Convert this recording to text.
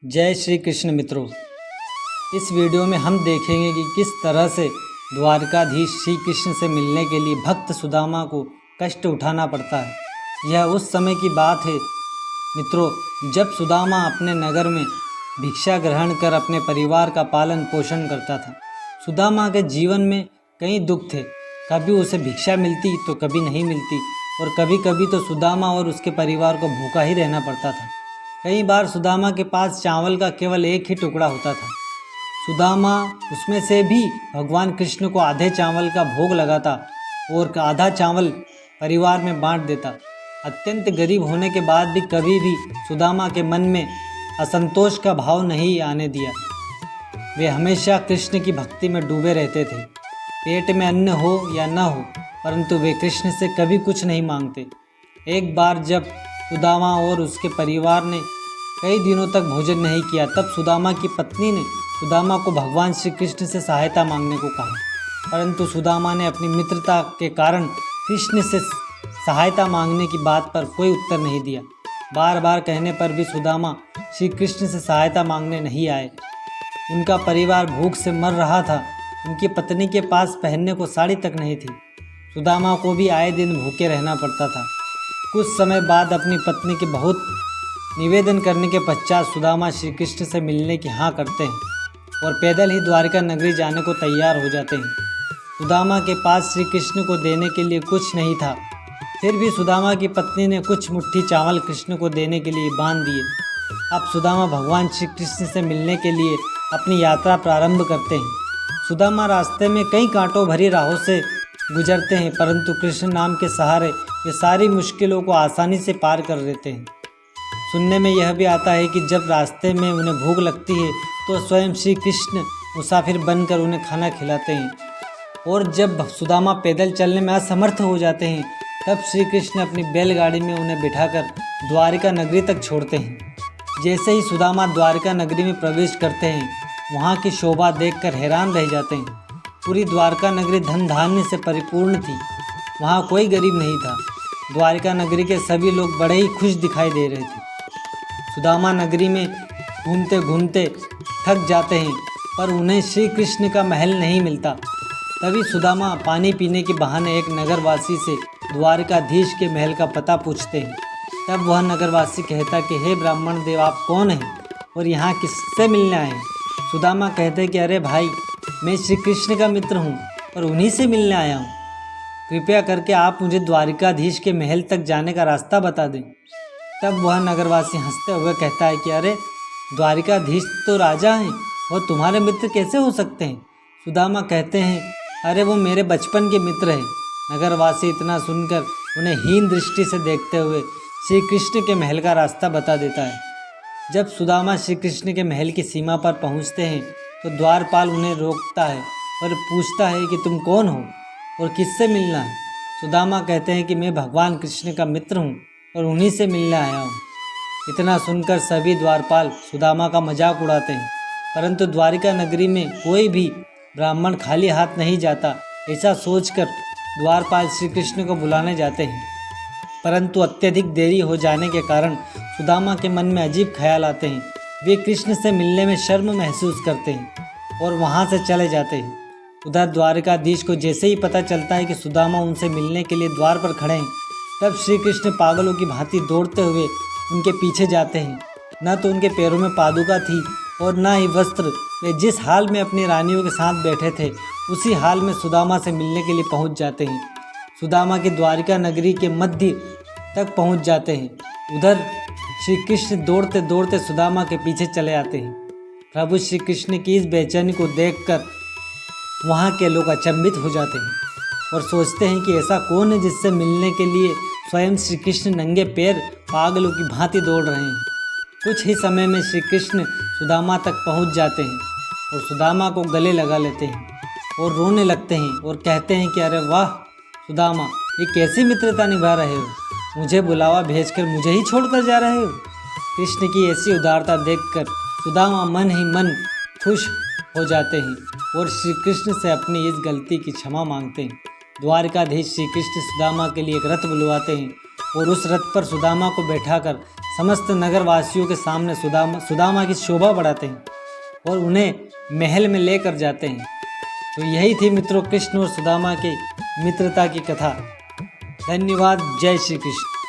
जय श्री कृष्ण मित्रों। इस वीडियो में हम देखेंगे कि किस तरह से द्वारकाधीश श्री कृष्ण से मिलने के लिए भक्त सुदामा को कष्ट उठाना पड़ता है। यह उस समय की बात है मित्रों, जब सुदामा अपने नगर में भिक्षा ग्रहण कर अपने परिवार का पालन पोषण करता था। सुदामा के जीवन में कई दुख थे, कभी उसे भिक्षा मिलती तो कभी नहीं मिलती, और कभी कभी तो सुदामा और उसके परिवार को भूखा ही रहना पड़ता था। कई बार सुदामा के पास चावल का केवल एक ही टुकड़ा होता था। सुदामा उसमें से भी भगवान कृष्ण को आधे चावल का भोग लगाता और आधा चावल परिवार में बांट देता। अत्यंत गरीब होने के बाद भी कभी भी सुदामा के मन में असंतोष का भाव नहीं आने दिया। वे हमेशा कृष्ण की भक्ति में डूबे रहते थे। पेट में अन्न हो या न हो, परंतु वे कृष्ण से कभी कुछ नहीं मांगते। एक बार जब सुदामा और उसके परिवार ने कई दिनों तक भोजन नहीं किया, तब सुदामा की पत्नी ने सुदामा को भगवान श्री कृष्ण से सहायता मांगने को कहा, परंतु सुदामा ने अपनी मित्रता के कारण कृष्ण से सहायता मांगने की बात पर कोई उत्तर नहीं दिया। बार बार कहने पर भी सुदामा श्री कृष्ण से सहायता मांगने नहीं आए। उनका परिवार भूख से मर रहा था। उनकी पत्नी के पास पहनने को साड़ी तक नहीं थी। सुदामा को भी आए दिन भूखे रहना पड़ता था। कुछ समय बाद अपनी पत्नी के बहुत निवेदन करने के पश्चात सुदामा श्री कृष्ण से मिलने की हाँ करते हैं और पैदल ही द्वारका नगरी जाने को तैयार हो जाते हैं। सुदामा के पास श्री कृष्ण को देने के लिए कुछ नहीं था, फिर भी सुदामा की पत्नी ने कुछ मुट्ठी चावल कृष्ण को देने के लिए बांध दिए। अब सुदामा भगवान श्री कृष्ण से मिलने के लिए अपनी यात्रा प्रारंभ करते हैं। सुदामा रास्ते में कई कांटों भरी राहों से गुजरते हैं, परंतु कृष्ण नाम के सहारे वे सारी मुश्किलों को आसानी से पार कर लेते हैं। सुनने में यह भी आता है कि जब रास्ते में उन्हें भूख लगती है तो स्वयं श्री कृष्ण मुसाफिर बनकर उन्हें खाना खिलाते हैं, और जब सुदामा पैदल चलने में असमर्थ हो जाते हैं तब श्री कृष्ण अपनी बैलगाड़ी में उन्हें बिठाकर द्वारका नगरी तक छोड़ते हैं। जैसे ही सुदामा द्वारका नगरी में प्रवेश करते हैं, वहाँ की शोभा देखकर हैरान रह जाते हैं। पूरी द्वारका नगरी धन धान्य से परिपूर्ण थी। वहाँ कोई गरीब नहीं था। द्वारका नगरी के सभी लोग बड़े ही खुश दिखाई दे रहे थे। सुदामा नगरी में घूमते घूमते थक जाते हैं, पर उन्हें श्री कृष्ण का महल नहीं मिलता। तभी सुदामा पानी पीने के बहाने एक नगरवासी से द्वारकाधीश के महल का पता पूछते हैं। तब वह नगरवासी कहता कि हे ब्राह्मण देव, आप कौन हैं और यहाँ किससे मिलने आए हैं? सुदामा कहते हैं कि अरे भाई, मैं श्री कृष्ण का मित्र हूँ और उन्हीं से मिलने आया हूँ। कृपया करके आप मुझे द्वारकाधीश के महल तक जाने का रास्ता बता दें। तब वह नगरवासी हंसते हुए कहता है कि अरे, द्वारकाधीश तो राजा हैं, वो तुम्हारे मित्र कैसे हो सकते हैं? सुदामा कहते हैं अरे, वो मेरे बचपन के मित्र हैं। नगरवासी इतना सुनकर उन्हें हीन दृष्टि से देखते हुए श्री कृष्ण के महल का रास्ता बता देता है। जब सुदामा श्री कृष्ण के महल की सीमा पर पहुँचते हैं तो द्वारपाल उन्हें रोकता है और पूछता है कि तुम कौन हो और किससे मिलना है? सुदामा कहते हैं कि मैं भगवान कृष्ण का मित्र हूँ और उन्हीं से मिलने आया हूँ। इतना सुनकर सभी द्वारपाल सुदामा का मजाक उड़ाते हैं, परंतु द्वारिका नगरी में कोई भी ब्राह्मण खाली हाथ नहीं जाता। ऐसा सोचकर द्वारपाल श्री कृष्ण को बुलाने जाते हैं, परंतु अत्यधिक देरी हो जाने के कारण सुदामा के मन में अजीब ख्याल आते हैं। वे कृष्ण से मिलने में शर्म महसूस करते हैं और वहाँ से चले जाते हैं। उधर द्वारकाधीश को जैसे ही पता चलता है कि सुदामा उनसे मिलने के लिए द्वार पर खड़े हैं, तब श्री कृष्ण पागलों की भांति दौड़ते हुए उनके पीछे जाते हैं। न तो उनके पैरों में पादुका थी और न ही वस्त्र। वे जिस हाल में अपनी रानियों के साथ बैठे थे, उसी हाल में सुदामा से मिलने के लिए पहुंच जाते हैं। सुदामा की द्वारिका नगरी के मध्य तक पहुंच जाते हैं। उधर श्री कृष्ण दौड़ते दौड़ते सुदामा के पीछे चले आते हैं। प्रभु श्री कृष्ण की इस बेचैनी को देखकर वहाँ के लोग अचंभित हो जाते हैं और सोचते हैं कि ऐसा कौन है जिससे मिलने के लिए स्वयं श्री कृष्ण नंगे पैर पागलों की भांति दौड़ रहे हैं। कुछ ही समय में श्री कृष्ण सुदामा तक पहुँच जाते हैं और सुदामा को गले लगा लेते हैं और रोने लगते हैं और कहते हैं कि अरे वाह सुदामा, ये कैसी मित्रता निभा रहे हो? मुझे बुलावा भेजकर मुझे ही छोड़कर जा रहे हो? कृष्ण की ऐसी उदारता देखकर सुदामा मन ही मन खुश हो जाते हैं और श्री कृष्ण से अपनी इस गलती की क्षमा मांगते हैं। द्वारकाधीश श्री कृष्ण सुदामा के लिए एक रथ बुलवाते हैं और उस रथ पर सुदामा को बैठाकर समस्त नगरवासियों के सामने सुदामा की शोभा बढ़ाते हैं और उन्हें महल में लेकर जाते हैं। तो यही थी मित्रों कृष्ण और सुदामा की मित्रता की कथा। धन्यवाद। जय श्री कृष्ण।